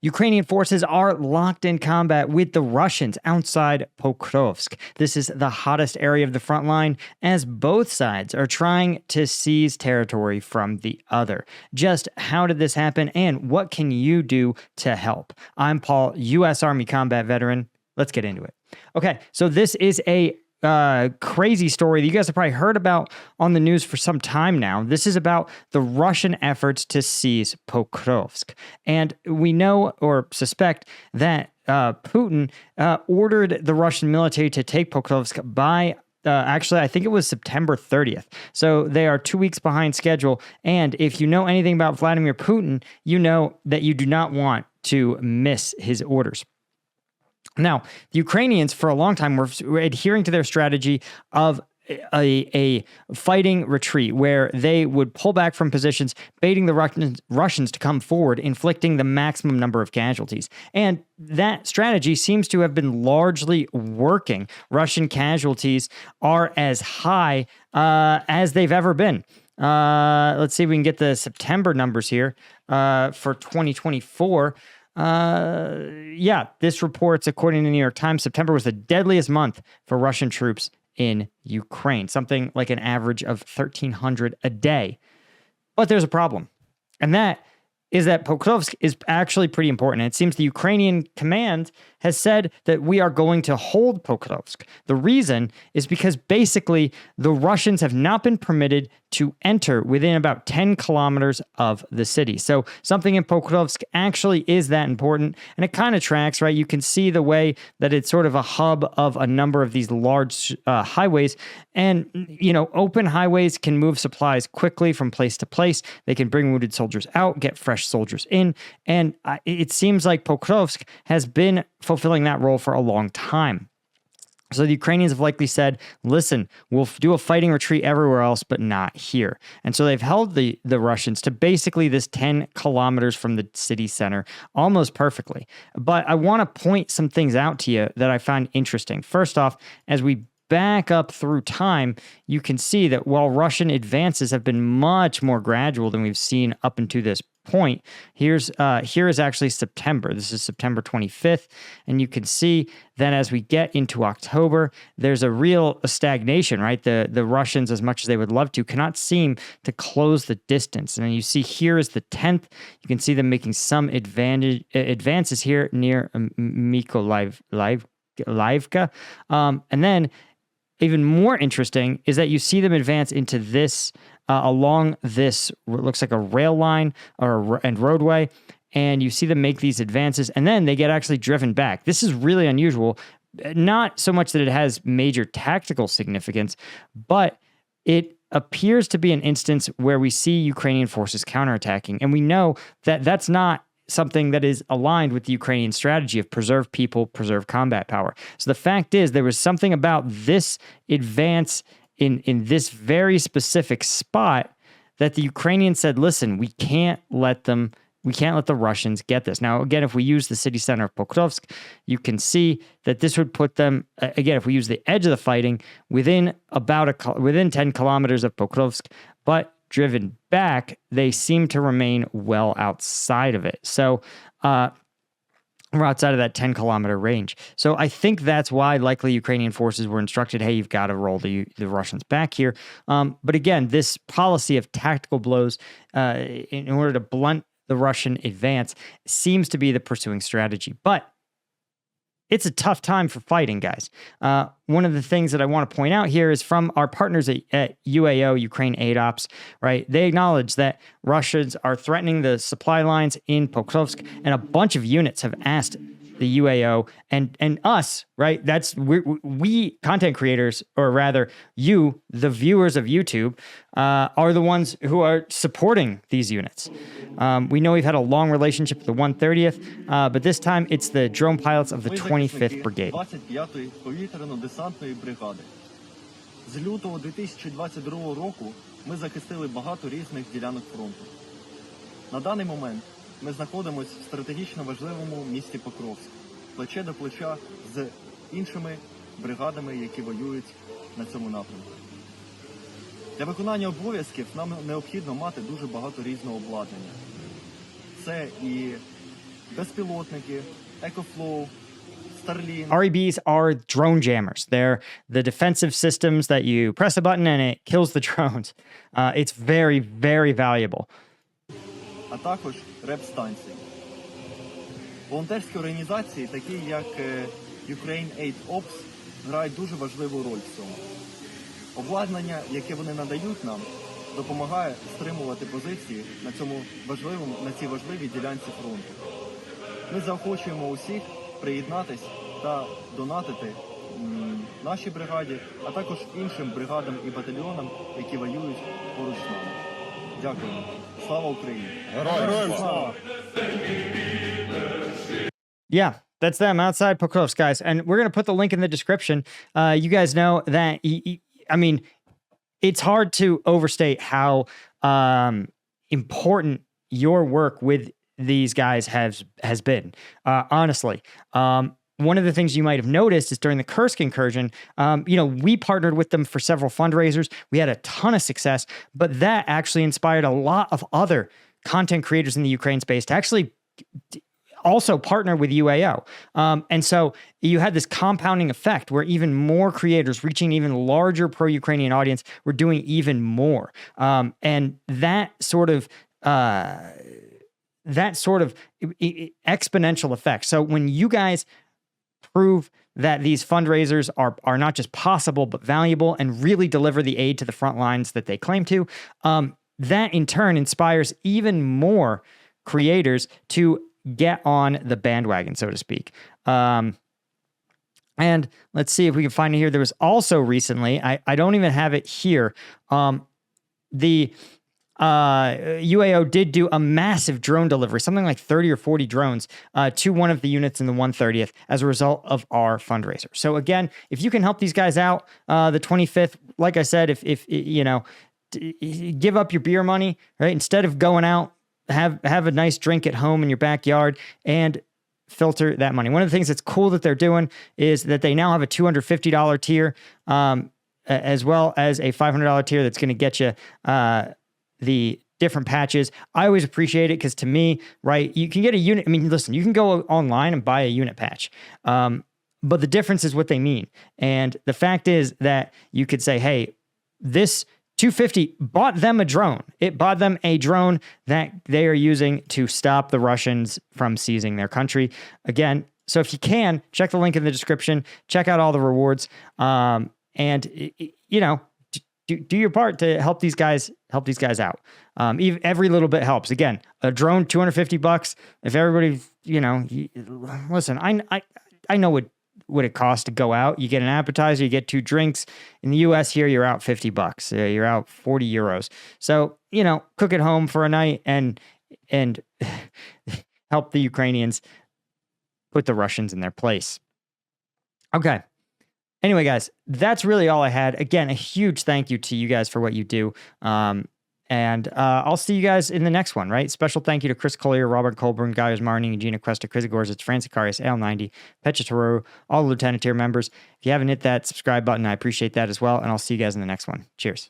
Ukrainian forces are locked in combat with the Russians outside Pokrovsk. This is the hottest area of the front line as both sides are trying to seize territory from the other. Just how did this happen and what can you do to help? I'm Paul, U.S. Army combat veteran. Let's get into it. Okay, so this is a crazy story that you guys have probably heard about on the news for some time now. This is about the Russian efforts to seize Pokrovsk. And we know or suspect that Putin ordered the Russian military to take Pokrovsk by actually, I think it was September 30th. So they are 2 weeks behind schedule. And if you know anything about Vladimir Putin, you know that you do not want to miss his orders. Now, the Ukrainians for a long time were adhering to their strategy of a fighting retreat where they would pull back from positions, baiting the Russians to come forward, inflicting the maximum number of casualties. And that strategy seems to have been largely working. Russian casualties are as high as they've ever been. Let's see if we can get the September numbers here for 2024. This reports, according to the New York Times, September was the deadliest month for Russian troops in Ukraine, something like an average of 1,300 a day. But there's a problem, and that is that Pokrovsk is actually pretty important. And it seems the Ukrainian command has said that we are going to hold Pokrovsk. The reason is because basically the Russians have not been permitted to enter within about 10 kilometers of the city. So something in Pokrovsk actually is that important, and it kind of tracks, right? You can see the way that it's sort of a hub of a number of these large highways, and, open highways can move supplies quickly from place to place. They can bring wounded soldiers out, get fresh soldiers in, and it seems like Pokrovsk has been fulfilling that role for a long time. So the Ukrainians have likely said, listen, we'll do a fighting retreat everywhere else, but not here. And so they've held the Russians to basically this 10 kilometers from the city center almost perfectly. But I want to point some things out to you that I find interesting. First off, as we back up through time, you can see that while Russian advances have been much more gradual than we've seen up until this point, here is actually September. This is September 25th, and you can see that as we get into October, there's a real stagnation, right? The Russians, as much as they would love to, cannot seem to close the distance. And then you see here is the 10th. You can see them making some advances here near Mykolaiv. And then even more interesting is that you see them advance into this, along this, what looks like a rail line and roadway, and you see them make these advances, and then they get actually driven back. This is really unusual, not so much that it has major tactical significance, but it appears to be an instance where we see Ukrainian forces counterattacking, and we know that that's not something that is aligned with the Ukrainian strategy of preserve people, preserve combat power. So the fact is there was something about this advance in this very specific spot that the Ukrainians said, listen, we can't let the Russians get this. Now, again, if we use the city center of Pokrovsk, you can see that this would put them, again, if we use the edge of the fighting, within 10 kilometers of Pokrovsk, but driven back, they seem to remain well outside of it. So we're outside of that 10-kilometer range. So I think that's why likely Ukrainian forces were instructed, hey, you've got to roll the Russians back here. But again, this policy of tactical blows in order to blunt the Russian advance seems to be the pursuing strategy. But it's a tough time for fighting, guys. One of the things that I want to point out here is from our partners at UAO, Ukraine Aid Ops, right? They acknowledge that Russians are threatening the supply lines in Pokrovsk, and a bunch of units have asked the UAO and us, right? That's we content creators, or rather you, the viewers of YouTube, are the ones who are supporting these units. We know we've had a long relationship with the 130th, but this time it's the drone pilots of the 25th Brigade. 25-ї повітряно-десантної бригади. З лютого 2022 року ми захистили багато різних ділянок фронту. На даний момент ми знаходимося в стратегічно важливому місті Покровськ, плече до плеча з іншими бригадами, які воюють на цьому напрямку. Для виконання обов'язків нам необхідно мати дуже багато різного обладнання. Це і безпілотники, EcoFlow, Starlink. REBs are drone jammers. They're the defensive systems that you press a button and it kills the drones. It's very, very valuable. А також реп-станції. Волонтерські організації, такі як Ukraine Aid Ops, грають дуже важливу роль в цьому. Обладнання, яке вони надають нам, допомагає стримувати позиції на цій важливій ділянці фронту. Ми заохочуємо усіх приєднатись та донатити нашій бригаді, а також іншим бригадам і батальйонам, які воюють поруч з нами. Дякуємо. Слава Україні! Героям слава! Yeah, that's them outside Pokrovsk, guys. And we're going to put the link in the description. You guys know that, I mean, it's hard to overstate how important your work with these guys has been. Honestly, one of the things you might have noticed is during the Kursk incursion, we partnered with them for several fundraisers. We had a ton of success, but that actually inspired a lot of other content creators in the Ukraine space to actually also partner with UAO. And so you had this compounding effect where even more creators reaching an even larger pro-Ukrainian audience were doing even more. And that sort of exponential effect. So when you guys prove that these fundraisers are not just possible, but valuable and really deliver the aid to the front lines that they claim to, that in turn inspires even more creators to get on the bandwagon, so to speak. And let's see if we can find it here. There was also recently, I don't even have it here, the UAO did do a massive drone delivery, something like 30 or 40 drones to one of the units in the 130th as a result of our fundraiser. So again, if you can help these guys out, the 25th, like I said, if give up your beer money, right? Instead of going out, have a nice drink at home in your backyard and filter that money. One of the things that's cool that they're doing is that they now have a $250 tier, as well as a $500 tier that's going to get you the different patches. I always appreciate it because to me, right, you can get a unit. I mean, listen, you can go online and buy a unit patch. But the difference is what they mean. And the fact is that you could say, hey, this 250 bought them a drone. It bought them a drone that they are using to stop the Russians from seizing their country. Again, so if you can, check the link in the description, check out all the rewards, and do your part to help these guys out. Every little bit helps. Again, a drone, $250. If everybody, listen, I know what it costs to go out. You get an appetizer, you get 2 drinks. In the US here, you're out $50. You're out 40 euros. So, cook at home for a night and help the Ukrainians put the Russians in their place. Okay. Anyway, guys, that's really all I had. Again, a huge thank you to you guys for what you do. And I'll see you guys in the next one, right? Special thank you to Chris Collier, Robert Colburn, Gaius Marning, Gina Cuesta, Chris Gorz, Francis Al90, Petra Taru, all the Lieutenant tier members. If you haven't hit that subscribe button, I appreciate that as well. And I'll see you guys in the next one. Cheers.